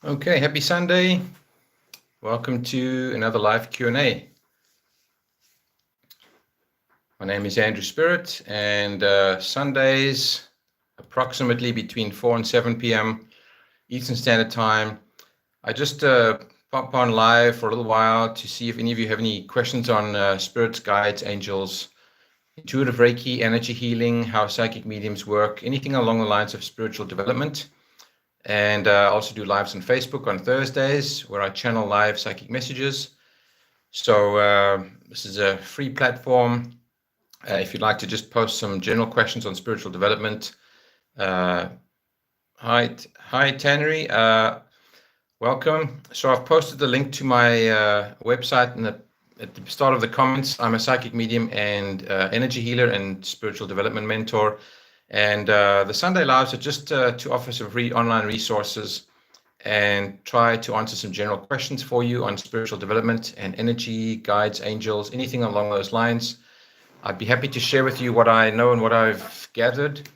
Okay, happy Sunday. Welcome to another live Q&A. My name is Andrew Spirit, and Sundays, approximately between 4 and 7 p.m. Eastern Standard Time, I just pop on live for a little while to see if any of you have any questions on spirits, guides, angels, intuitive Reiki, energy healing, how psychic mediums work, anything along the lines of spiritual development. And I also do lives on Facebook on Thursdays where I channel live psychic messages. So this is a free platform. If you'd like to just post some general questions on spiritual development. Hi, Tannery. Welcome. So I've posted the link to my website at the start of the comments. I'm a psychic medium and energy healer and spiritual development mentor. And the Sunday Lives are just to offer some free online resources and try to answer some general questions for you on spiritual development and energy, guides, angels, anything along those lines. I'd be happy to share with you what I know and what I've gathered.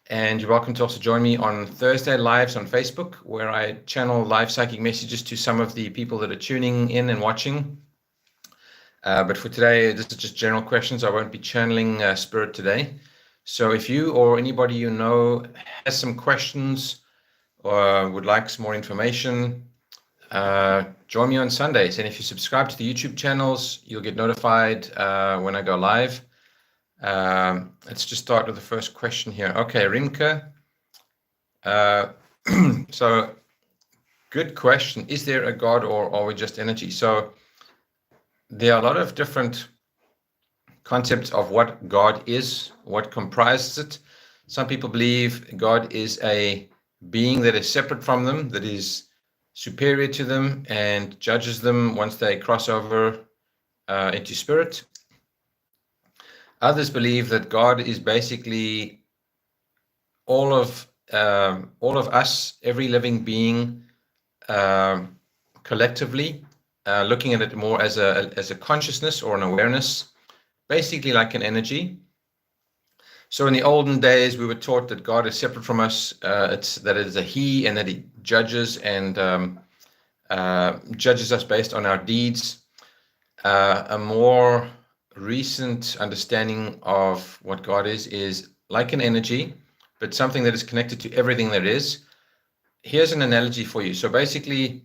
And you're welcome to also join me on Thursday Lives on Facebook, where I channel live psychic messages to some of the people that are tuning in and watching. But for today, this is just general questions. I won't be channeling spirit today. So if you or anybody you know has some questions or would like some more information, join me on Sundays. And if you subscribe to the YouTube channels, you'll get notified when I go live. Let's just start with the first question here. Okay, Rimka. So good question. Is there a God or are we just energy? So there are a lot of different concepts of what God is, what comprises it. Some people believe God is a being that is separate from them, that is superior to them and judges them once they cross over into spirit. Others believe that God is basically all of us, every living being, collectively, looking at it more as a consciousness or an awareness, basically like an energy. So in the olden days, we were taught that God is separate from us. That it is a He, and that He judges and judges us based on our deeds. A more recent understanding of what God is like an energy, but something that is connected to everything that is. Here's an analogy for you. So basically,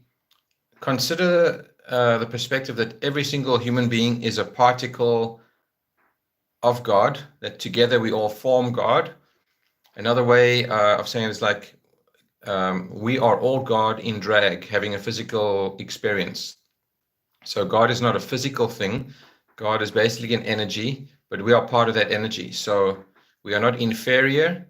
consider the perspective that every single human being is a particle of God, that together we all form God. Another way of saying it is like we are all God in drag, having a physical experience. So God is not a physical thing. God is basically an energy, but we are part of that energy. So we are not inferior.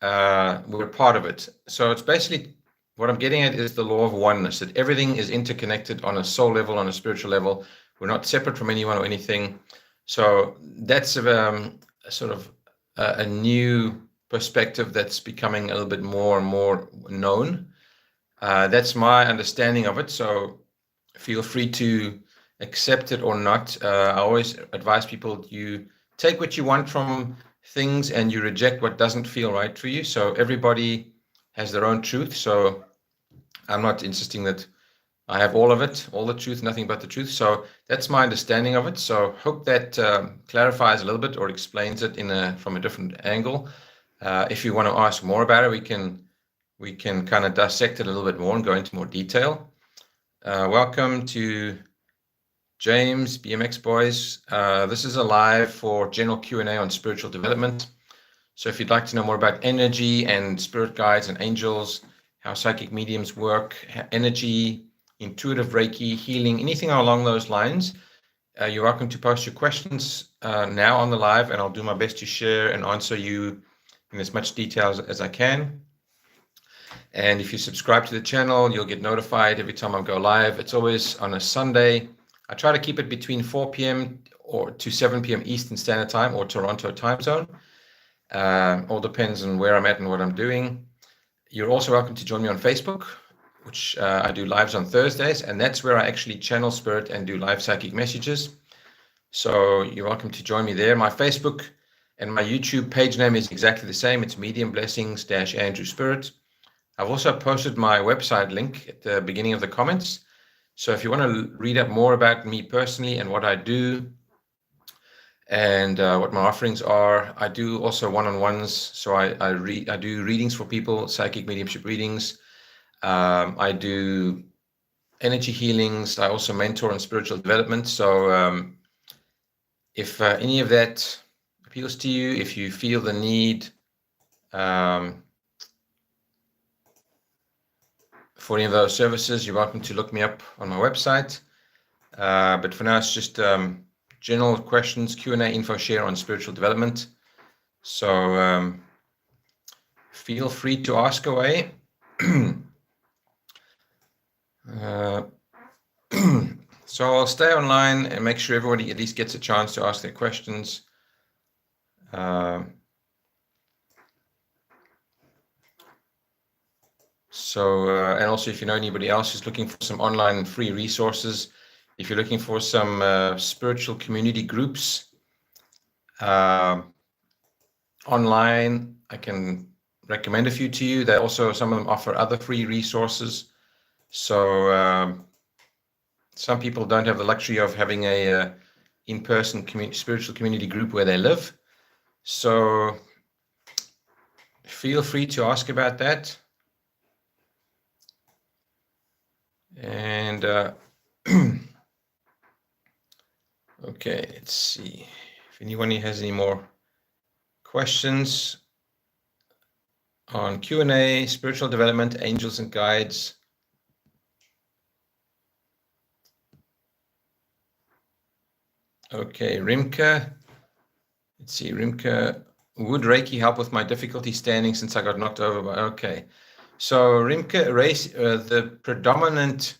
We're part of it. So it's basically what I'm getting at is the law of oneness, that everything is interconnected on a soul level, on a spiritual level. We're not separate from anyone or anything. So that's sort of a new perspective that's becoming a little bit more and more known. That's my understanding of it. So feel free to accept it or not. I always advise people, you take what you want from things and you reject what doesn't feel right for you. So everybody has their own truth. So I'm not insisting that I have all of it, all the truth, nothing but the truth. So that's my understanding of it. So hope that clarifies a little bit or explains it from a different angle. If you want to ask more about it, we can kind of dissect it a little bit more and go into more detail. Welcome to James, BMX Boys. This is a live for general Q&A on spiritual development. So if you'd like to know more about energy and spirit guides and angels, how psychic mediums work, energy, intuitive Reiki, healing, anything along those lines, you're welcome to post your questions now on the live, and I'll do my best to share and answer you in as much detail as I can. And if you subscribe to the channel, you'll get notified every time I go live. It's always on a Sunday. I try to keep it between 4 p.m. or to 7 p.m. Eastern Standard Time or Toronto time zone. All depends on where I'm at and what I'm doing. You're also welcome to join me on Facebook, which I do lives on Thursdays, and that's where I actually channel spirit and do live psychic messages. So you're welcome to join me there. My Facebook and my YouTube page name is exactly the same. It's Medium Blessings -- Andrew Spirit. I've also posted my website link at the beginning of the comments. So if you want to read up more about me personally and what I do and what my offerings are, I do also one-on-ones. So I do readings for people, psychic mediumship readings. I do energy healings. I also mentor on spiritual development. So if any of that appeals to you, if you feel the need for any of those services, you're welcome to look me up on my website. But for now, it's just general questions, Q&A, info share on spiritual development. So feel free to ask away. So I'll stay online and make sure everybody at least gets a chance to ask their questions. And also if you know anybody else who's looking for some online free resources, if you're looking for some spiritual community groups online, I can recommend a few to you. They also, some of them offer other free resources. So some people don't have the luxury of having a in-person spiritual community group where they live. So feel free to ask about that. And okay, let's see if anyone has any more questions on Q&A, spiritual development, angels and guides. Okay, Rimke. Let's see, Rimke. Would Reiki help with my difficulty standing since I got knocked over by... Okay. So Rimke, the predominant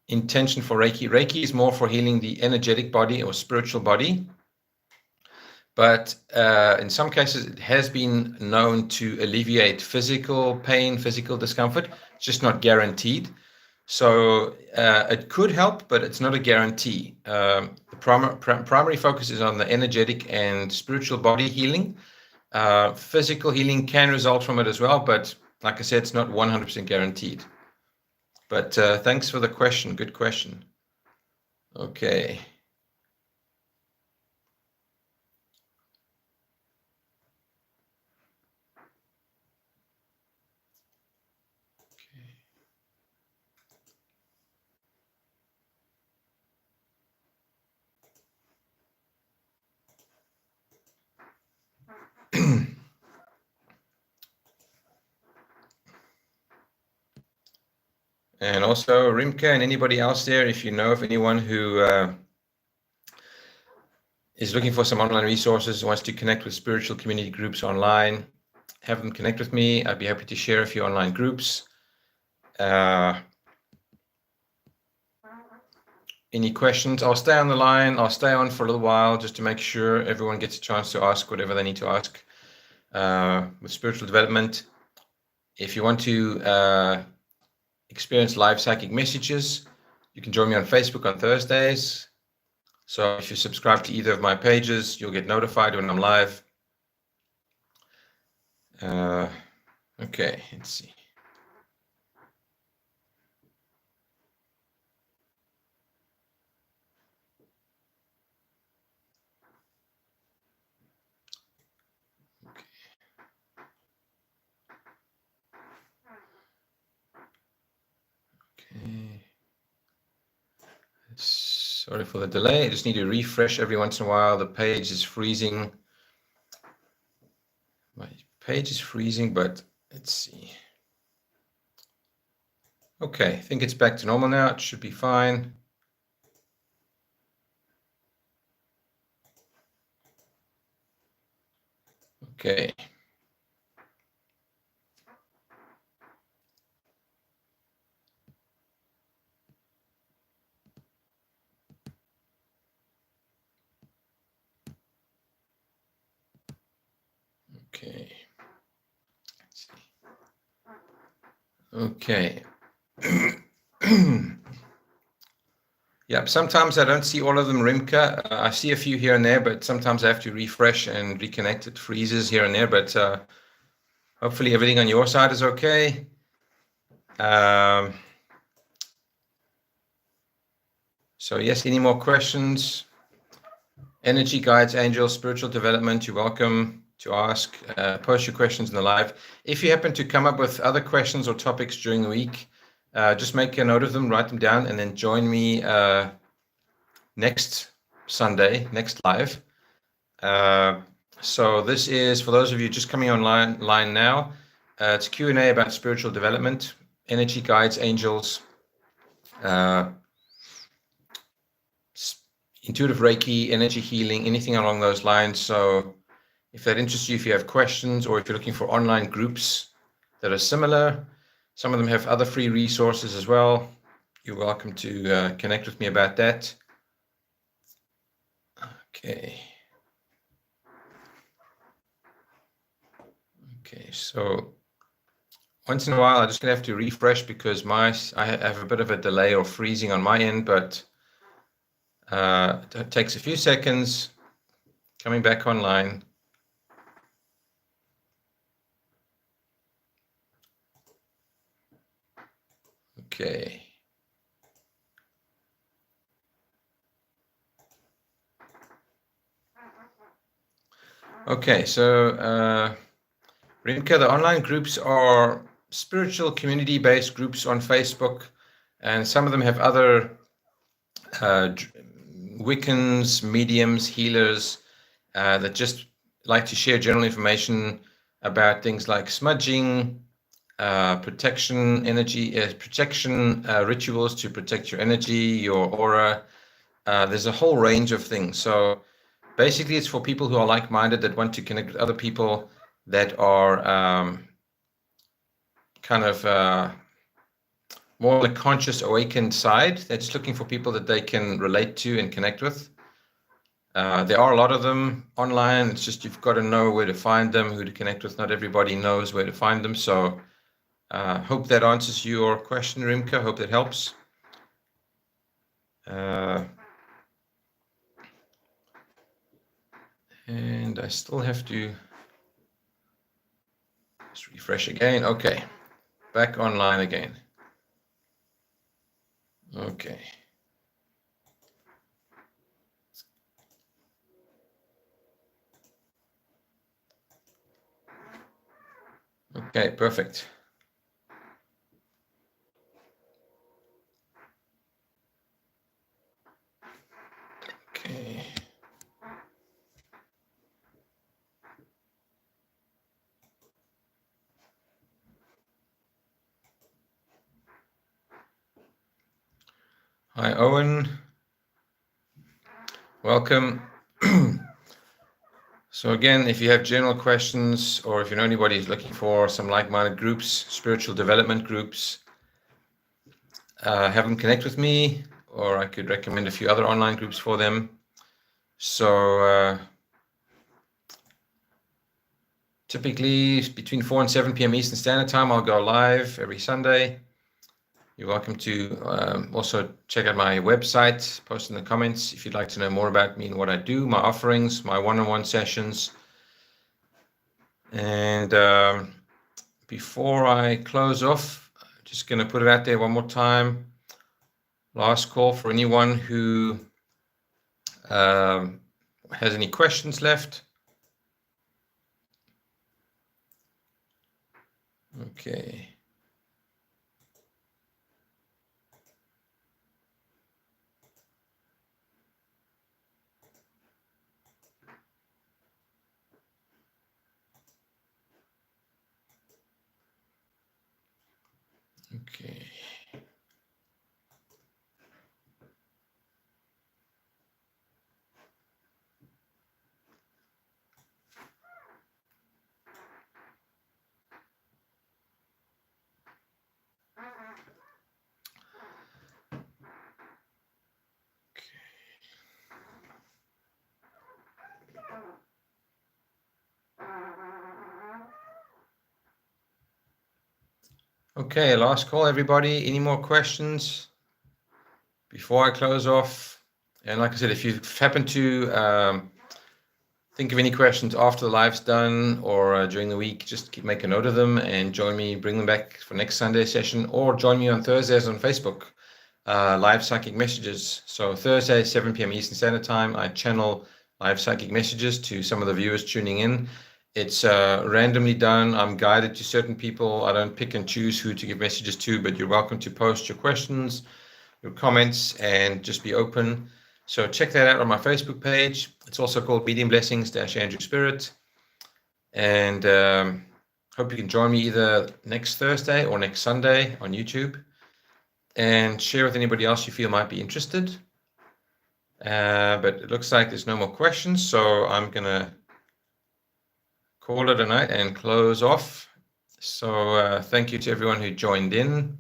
intention for Reiki is more for healing the energetic body or spiritual body. But in some cases, it has been known to alleviate physical pain, physical discomfort. It's just not guaranteed. So it could help, but it's not a guarantee. The primary focus is on the energetic and spiritual body healing. Physical healing can result from it as well, but like I said, it's not 100% guaranteed. But thanks for the question. Good question. Okay. And also Rimke and anybody else there, if you know of anyone who is looking for some online resources, wants to connect with spiritual community groups online, have them connect with me. I'd be happy to share a few online groups. Any questions? I'll stay on the line. I'll stay on for a little while just to make sure everyone gets a chance to ask whatever they need to ask with spiritual development. If you want to experience live psychic messages, you can join me on Facebook on Thursdays. So if you subscribe to either of my pages, you'll get notified when I'm live. Okay, let's see. Okay. Sorry for the delay. I just need to refresh every once in a while. The page is freezing. My page is freezing, but let's see. Okay, I think it's back to normal now. It should be fine. Okay. Okay. Let's see. Okay. Yeah, sometimes I don't see all of them, Rimka. I see a few here and there, but sometimes I have to refresh and reconnect. It freezes here and there, but hopefully everything on your side is okay. So yes, any more questions? Energy, guides, angels, spiritual development, you're welcome to ask. Post your questions in the live. If you happen to come up with other questions or topics during the week, just make a note of them, write them down, and then join me next Sunday, next live. So this is, for those of you just coming online now, it's Q&A about spiritual development, energy, guides, angels, intuitive Reiki, energy healing, anything along those lines. So if that interests you, if you have questions, or if you're looking for online groups that are similar, some of them have other free resources as well. You're welcome to connect with me about that. Okay. Okay, so once in a while, I'm just gonna have to refresh because I have a bit of a delay or freezing on my end, but it takes a few seconds. Coming back online. Okay. Okay, so Rimka, the online groups are spiritual community-based groups on Facebook, and some of them have other Wiccans, mediums, healers that just like to share general information about things like smudging, protection, energy, protection rituals to protect your energy, your aura. There's a whole range of things. So basically, it's for people who are like-minded that want to connect with other people that are kind of more on the conscious, awakened side. They're just looking for people that they can relate to and connect with. There are a lot of them online. It's just you've got to know where to find them, who to connect with. Not everybody knows where to find them. So hope that answers your question, Rimka. Hope that helps. And I still have to just refresh again. Okay, back online again. Okay. Okay, perfect. Okay. Hi, Owen. Welcome. So again, if you have general questions or if you know anybody who's looking for some like-minded groups, spiritual development groups, have them connect with me, or I could recommend a few other online groups for them. So typically between 4 and 7 p.m. Eastern Standard Time, I'll go live every Sunday. You're welcome to also check out my website, post in the comments if you'd like to know more about me and what I do, my offerings, my one-on-one sessions. And before I close off, I'm just going to put it out there one more time. Last call for anyone who has any questions left. Okay. Okay. Okay, last call, everybody. Any more questions before I close off, and like I said, if you happen to think of any questions after the live's done or during the week, just make a note of them and join me, bring them back for next Sunday session, or join me on Thursdays on Facebook, live psychic messages. So Thursday, 7 p.m. Eastern Standard Time, I channel live psychic messages to some of the viewers tuning in. It's randomly done. I'm guided to certain people. I don't pick and choose who to give messages to, but you're welcome to post your questions, your comments, and just be open. So check that out on my Facebook page. It's also called Medium Blessings Andrew Spirit. And hope you can join me either next Thursday or next Sunday on YouTube, and share with anybody else you feel might be interested. But it looks like there's no more questions, so I'm gonna call it a night and close off. So thank you to everyone who joined in.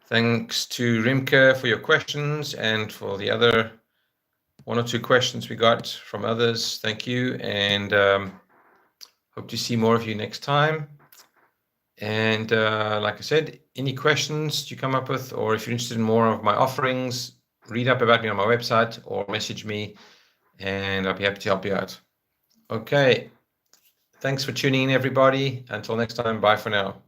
Thanks to Rimke for your questions and for the other 1 or 2 questions we got from others. Thank you, and hope to see more of you next time. And like I said, any questions you come up with, or if you're interested in more of my offerings, read up about me on my website or message me, and I'll be happy to help you out. Okay. Thanks for tuning in, everybody. Until next time, bye for now.